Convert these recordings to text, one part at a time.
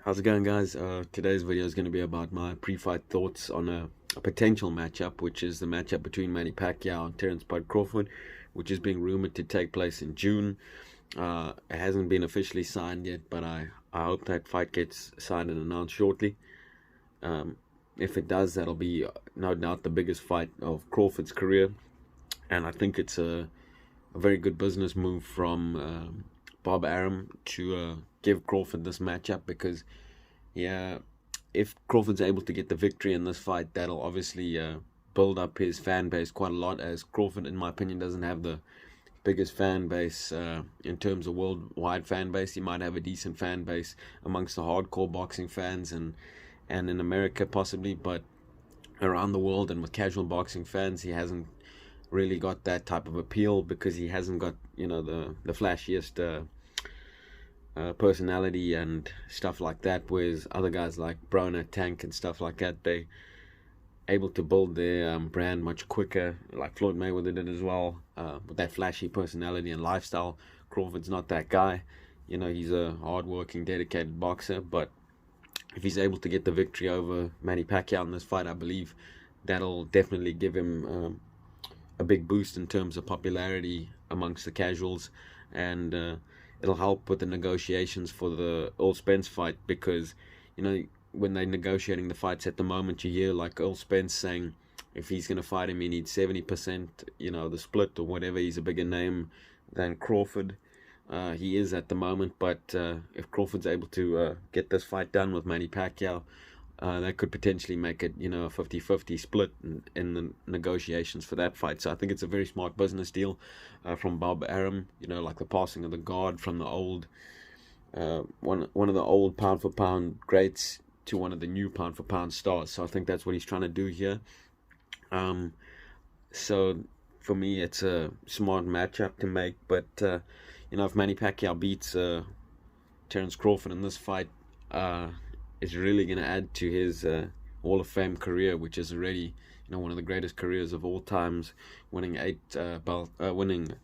How's it going, guys? Today's video is going to be about my pre-fight thoughts on a potential matchup, which is the matchup between Manny Pacquiao and Terence Crawford, which is being rumored to take place in June. It hasn't been officially signed yet, but I hope that fight gets signed and announced shortly. If it does, that'll be no doubt the biggest fight of Crawford's career, and I think it's a very good business move from Bob Arum to give Crawford this matchup, because if Crawford's able to get the victory in this fight, that'll obviously build up his fan base quite a lot, as Crawford, in my opinion, doesn't have the biggest fan base in terms of worldwide fan base. He might have a decent fan base amongst the hardcore boxing fans and in America possibly, but around the world and with casual boxing fans, he hasn't really got that type of appeal, because he hasn't got the flashiest personality and stuff like that, whereas other guys like Broner, Tank and stuff like that, they able to build their brand much quicker, like Floyd Mayweather did as well, with that flashy personality and lifestyle. Crawford's not that guy. He's a hard-working, dedicated boxer, but if he's able to get the victory over Manny Pacquiao in this fight, I believe that'll definitely give him a big boost in terms of popularity amongst the casuals, and it'll help with the negotiations for the Earl Spence fight, because when they're negotiating the fights at the moment, you hear like Earl Spence saying if he's going to fight him, he needs 70%, the split or whatever. He's a bigger name than Crawford. He is at the moment, but if Crawford's able to get this fight done with Manny Pacquiao, that could potentially make it, a 50-50 split in the negotiations for that fight. So I think it's a very smart business deal from Bob Arum, like the passing of the guard from the old, one of the old pound-for-pound greats to one of the new pound-for-pound stars. So I think that's what he's trying to do here. So for me, it's a smart matchup to make, but if Manny Pacquiao beats Terence Crawford in this fight, is really going to add to his Hall of Fame career, which is already one of the greatest careers of all times, winning winning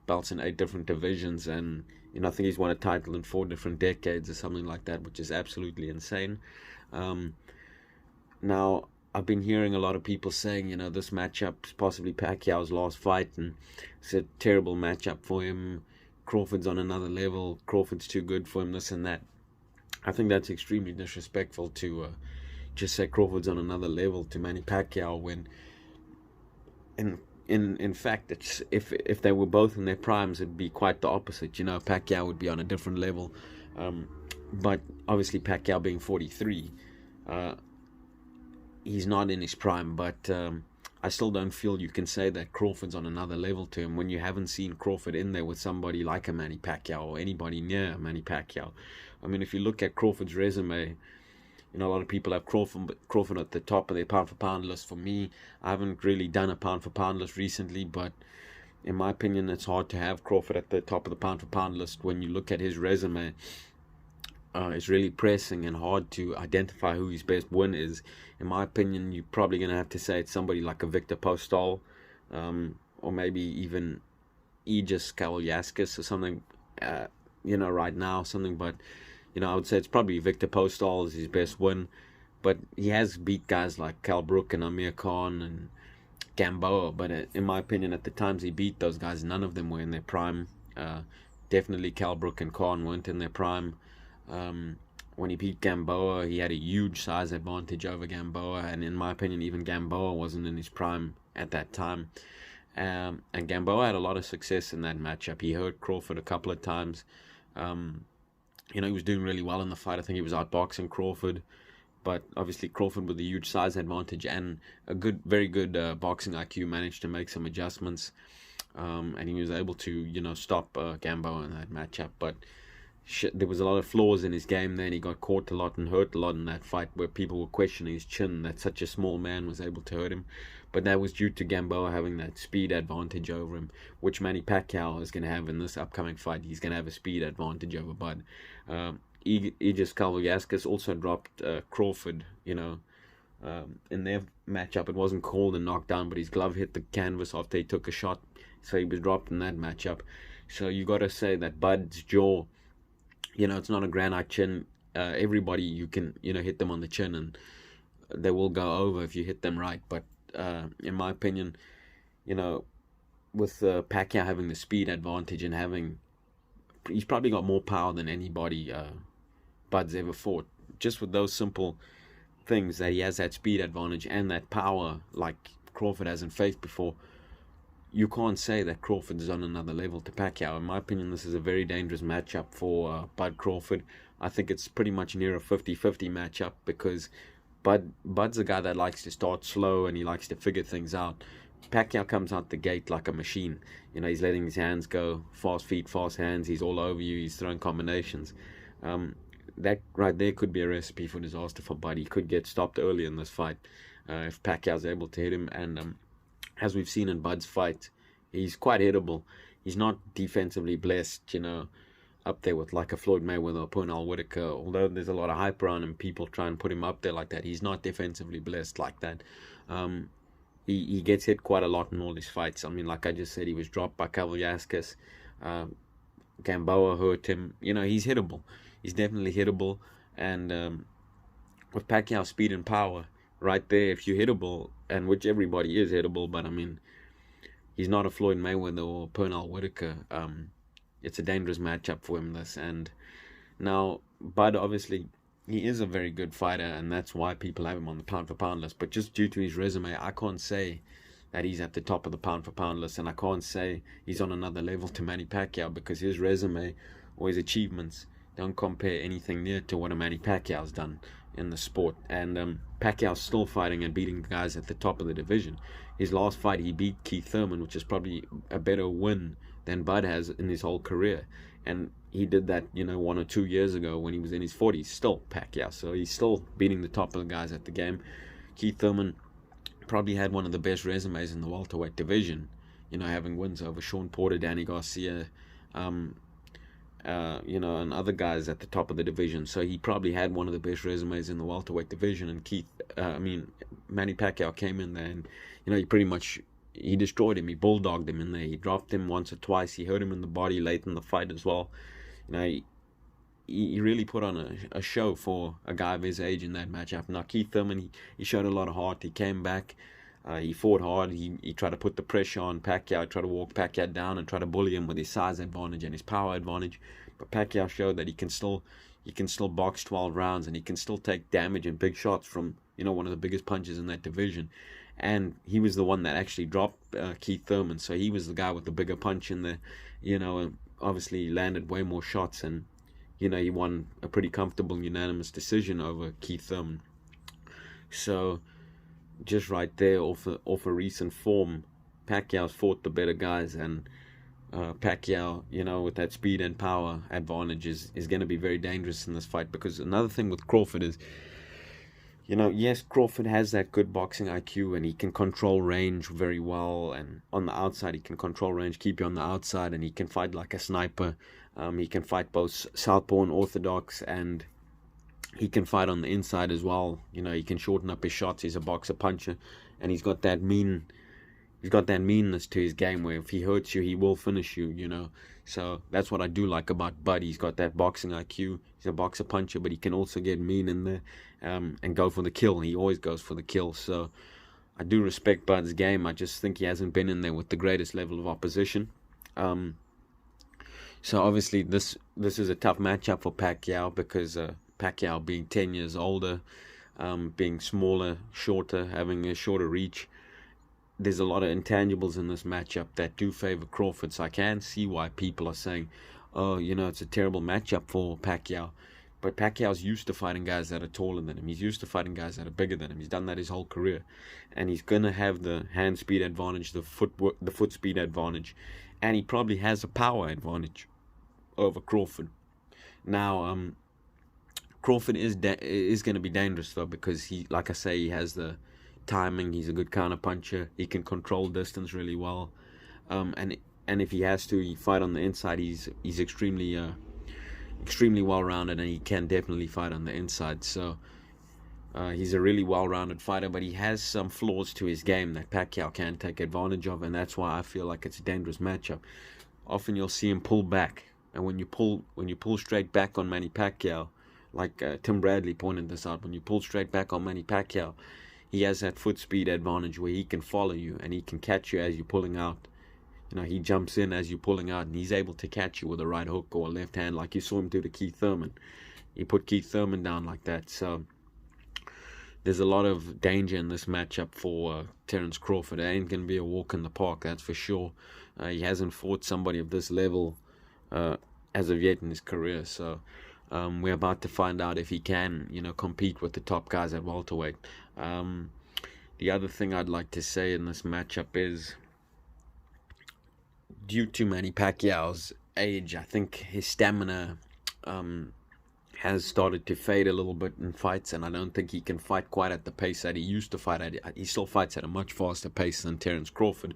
belts in 8 different divisions, and I think he's won a title in 4 different decades or something like that, which is absolutely insane. Now, I've been hearing a lot of people saying this matchup's possibly Pacquiao's last fight, and it's a terrible matchup for him. Crawford's on another level. Crawford's too good for him, this and that. I think that's extremely disrespectful to just say Crawford's on another level to Manny Pacquiao, when in fact, it's if they were both in their primes, it'd be quite the opposite. Pacquiao would be on a different level, but obviously Pacquiao being 43, he's not in his prime, but I still don't feel you can say that Crawford's on another level to him when you haven't seen Crawford in there with somebody like a Manny Pacquiao or anybody near Manny Pacquiao. I mean, if you look at Crawford's resume, a lot of people have Crawford at the top of their pound-for-pound list. For me, I haven't really done a pound-for-pound list recently, but in my opinion, it's hard to have Crawford at the top of the pound-for-pound list when you look at his resume. It's really pressing and hard to identify who his best win is. In my opinion, you're probably going to have to say it's somebody like a Victor Postol, or maybe even Aegis Kalyaskis or something, right now, something, but I would say it's probably Victor Postol is his best win, but he has beat guys like Cal Brook and Amir Khan and Gamboa, but in my opinion, at the times he beat those guys, none of them were in their prime. Definitely Cal Brook and Khan weren't in their prime. When he beat Gamboa, he had a huge size advantage over Gamboa, and in my opinion, even Gamboa wasn't in his prime at that time. And Gamboa had a lot of success in that matchup. He hurt Crawford a couple of times. He was doing really well in the fight. I think he was outboxing Crawford, but obviously Crawford with a huge size advantage and a very good boxing IQ managed to make some adjustments, and he was able to stop Gamboa in that matchup. But there was a lot of flaws in his game there, and he got caught a lot and hurt a lot in that fight, where people were questioning his chin, that such a small man was able to hurt him. But that was due to Gamboa having that speed advantage over him, which Manny Pacquiao is going to have in this upcoming fight. He's going to have a speed advantage over Bud. Aegis Kalyaskis also dropped Crawford, in their matchup. It wasn't called a knockdown, but his glove hit the canvas after he took a shot, so he was dropped in that matchup. So you got to say that Bud's jaw, it's not a granite chin. everybody, you can, hit them on the chin and they will go over if you hit them right. But in my opinion, you know, with Pacquiao having the speed advantage and he's probably got more power than anybody Bud's ever fought. Just with those simple things, that he has that speed advantage and that power like Crawford hasn't faced before, you can't say that Crawford is on another level to Pacquiao. In my opinion, this is a very dangerous matchup for Bud Crawford. I think it's pretty much near a 50-50 matchup, because Bud's a guy that likes to start slow and he likes to figure things out. Pacquiao comes out the gate like a machine. He's letting his hands go, fast feet, fast hands. He's all over you. He's throwing combinations. That right there could be a recipe for disaster for Bud. He could get stopped early in this fight if Pacquiao's able to hit him. And as we've seen in Bud's fight, he's quite hittable. He's not defensively blessed, up there with like a Floyd Mayweather or Pernell Whitaker. Although there's a lot of hype around him, people try and put him up there like that. He's not defensively blessed like that. He gets hit quite a lot in all his fights. I mean, like I just said, he was dropped by Kavaliauskas. Gamboa hurt him. He's hittable. He's definitely hittable. And with Pacquiao's speed and power, right there, if you're hittable, and which everybody is hittable, but I mean, he's not a Floyd Mayweather or Pernell Whitaker. It's a dangerous matchup for him, this. And now, Bud, obviously, he is a very good fighter, and that's why people have him on the pound-for-pound list. But just due to his resume, I can't say that he's at the top of the pound-for-pound list, and I can't say he's on another level to Manny Pacquiao, because his resume or his achievements don't compare anything near to what a Manny Pacquiao's done in the sport. And Pacquiao's still fighting and beating guys at the top of the division. His last fight, he beat Keith Thurman, which is probably a better win than Bud has in his whole career. And he did that, 1 or 2 years ago when he was in his 40s, still Pacquiao. So he's still beating the top of the guys at the game. Keith Thurman probably had one of the best resumes in the welterweight division, having wins over Sean Porter, Danny Garcia, and other guys at the top of the division. So he probably had one of the best resumes in the welterweight division. And Manny Pacquiao came in there and, he destroyed him. He bulldogged him in there. He dropped him once or twice. He hurt him in the body late in the fight as well. He really put on a show for a guy of his age in that matchup. Now, Keith Thurman, he showed a lot of heart. He came back. He fought hard. He tried to put the pressure on Pacquiao, tried to walk Pacquiao down and try to bully him with his size advantage and his power advantage. But Pacquiao showed that he can still box 12 rounds, and he can still take damage and big shots from, one of the biggest punches in that division. And he was the one that actually dropped Keith Thurman. So he was the guy with the bigger punch in there, and obviously landed way more shots. And, he won a pretty comfortable unanimous decision over Keith Thurman. So just right there, off a recent form, Pacquiao's fought the better guys. And Pacquiao, with that speed and power advantage is going to be very dangerous in this fight. Because another thing with Crawford is, yes, Crawford has that good boxing IQ, and he can control range very well. And on the outside, he can control range, keep you on the outside, and he can fight like a sniper. He can fight both southpaw and orthodox, and he can fight on the inside as well. He can shorten up his shots. He's a boxer puncher, and he's got that meanness to his game where if he hurts you, he will finish you, So that's what I do like about Bud. He's got that boxing IQ. He's a boxer puncher, but he can also get mean in there and go for the kill. He always goes for the kill. So I do respect Bud's game. I just think he hasn't been in there with the greatest level of opposition. So obviously this is a tough matchup for Pacquiao, because Pacquiao being 10 years older, being smaller, shorter, having a shorter reach, there's a lot of intangibles in this matchup that do favor Crawford. So I can see why people are saying, oh, it's a terrible matchup for Pacquiao. But Pacquiao's used to fighting guys that are taller than him. He's used to fighting guys that are bigger than him. He's done that his whole career. And he's going to have the hand speed advantage, the foot speed advantage. And he probably has a power advantage over Crawford. Now, Crawford is going to be dangerous, though, because he, like I say, he has the timing. He's a good counter puncher. He can control distance really well. And if he has to fight on the inside, he's extremely well-rounded, and he can definitely fight on the inside. So he's a really well-rounded fighter, but he has some flaws to his game that Pacquiao can take advantage of, and that's why I feel like it's a dangerous matchup. Often you'll see him pull back, and when you pull straight back on Manny Pacquiao, like Tim Bradley pointed this out, when you pull straight back on Manny Pacquiao, he has that foot speed advantage where he can follow you and he can catch you as you're pulling out. He jumps in as you're pulling out, and he's able to catch you with a right hook or a left hand, like you saw him do to Keith Thurman. He put Keith Thurman down like that. So there's a lot of danger in this matchup for Terence Crawford. It ain't going to be a walk in the park, that's for sure. He hasn't fought somebody of this level as of yet in his career. So we're about to find out if he can, compete with the top guys at welterweight. The other thing I'd like to say in this matchup is, due to Manny Pacquiao's age, I think his stamina has started to fade a little bit in fights, and I don't think he can fight quite at the pace that he used to fight at. He still fights at a much faster pace than Terence Crawford,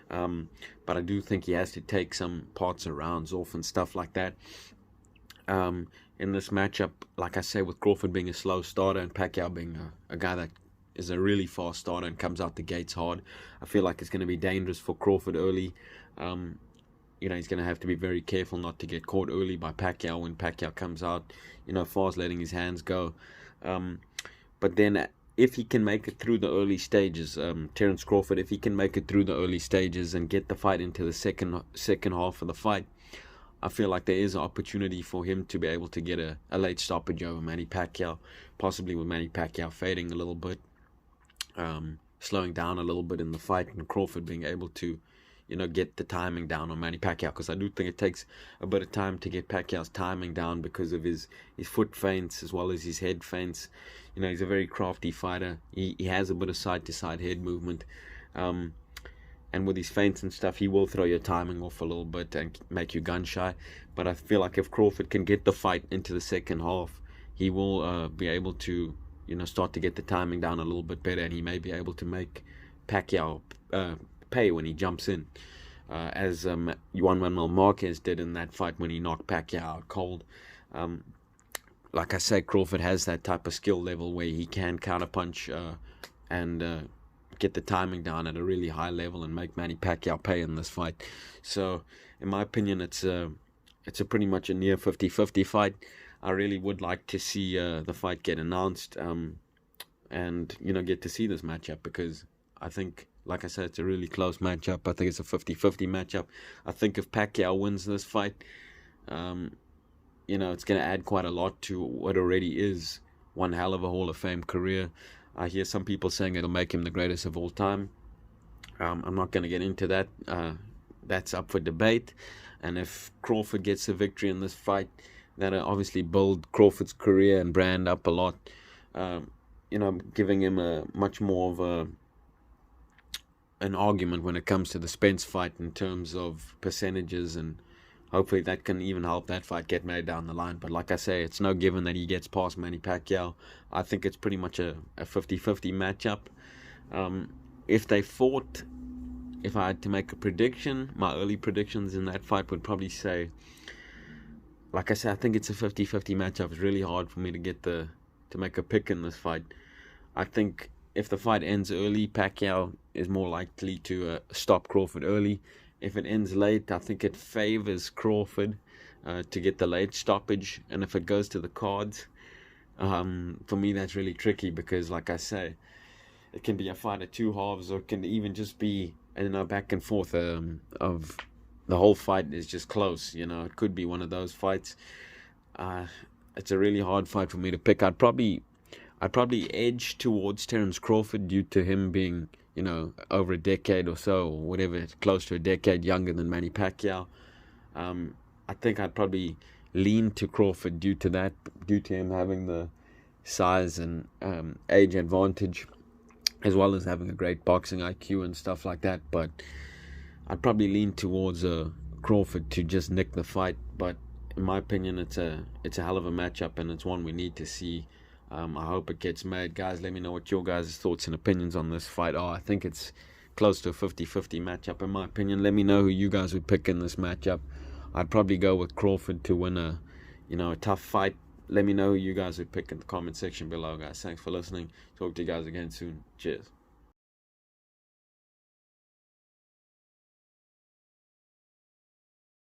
but I do think he has to take some parts of rounds off and stuff like that. In this matchup, like I say, with Crawford being a slow starter and Pacquiao being a guy that is a really fast starter and comes out the gates hard, I feel like it's going to be dangerous for Crawford early. He's going to have to be very careful not to get caught early by Pacquiao when Pacquiao comes out, fast, letting his hands go. But then if he can make it through the early stages, Terence Crawford, if he can make it through the early stages and get the fight into the second half of the fight, I feel like there is an opportunity for him to be able to get a late stoppage over Manny Pacquiao, possibly with Manny Pacquiao fading a little bit, slowing down a little bit in the fight, and Crawford being able to get the timing down on Manny Pacquiao, because I do think it takes a bit of time to get Pacquiao's timing down because of his foot feints as well as his head feints. He's a very crafty fighter. He has a bit of side-to-side head movement. And with his feints and stuff, he will throw your timing off a little bit and make you gun-shy. But I feel like if Crawford can get the fight into the second half, he will be able to, start to get the timing down a little bit better, and he may be able to make Pacquiao pay when he jumps in, as Juan Manuel Marquez did in that fight when he knocked Pacquiao out cold. Like I say, Crawford has that type of skill level where he can counterpunch and get the timing down at a really high level and make Manny Pacquiao pay in this fight. So, in my opinion, it's a pretty much a near 50-50 fight. I really would like to see the fight get announced and get to see this matchup, because I think, like I said, it's a really close matchup. I think it's a 50-50 matchup. I think if Pacquiao wins this fight, it's going to add quite a lot to what already is one hell of a Hall of Fame career. I hear some people saying it'll make him the greatest of all time. I'm not going to get into that. That's up for debate. And if Crawford gets a victory in this fight, that'll obviously build Crawford's career and brand up a lot. Giving him a much more of an argument when it comes to the Spence fight in terms of percentages, and hopefully that can even help that fight get made down the line. But like I say, it's no given that he gets past Manny Pacquiao. I think it's pretty much a 50-50 matchup. If they fought, if I had to make a prediction, my early predictions in that fight would probably say, like I said, I think it's a 50-50 matchup. It's really hard for me to make a pick in this fight. I think if the fight ends early, Pacquiao is more likely to stop Crawford early. If it ends late, I think it favors Crawford to get the late stoppage. And if it goes to the cards, for me, that's really tricky, because, like I say, it can be a fight of two halves, or it can even just be, back and forth of the whole fight is just close. It could be one of those fights. It's a really hard fight for me to pick. I'd probably edge towards Terence Crawford due to him being, over a decade or so, or whatever, close to a decade younger than Manny Pacquiao. I think I'd probably lean to Crawford due to him having the size and age advantage, as well as having a great boxing IQ and stuff like that. But I'd probably lean towards Crawford to just nick the fight. But in my opinion, it's a hell of a matchup, and it's one we need to see. I hope it gets made. Guys, let me know what your guys' thoughts and opinions on this fight are. I think it's close to a 50-50 matchup, in my opinion. Let me know who you guys would pick in this matchup. I'd probably go with Crawford to win a tough fight. Let me know who you guys would pick in the comment section below, guys. Thanks for listening. Talk to you guys again soon. Cheers.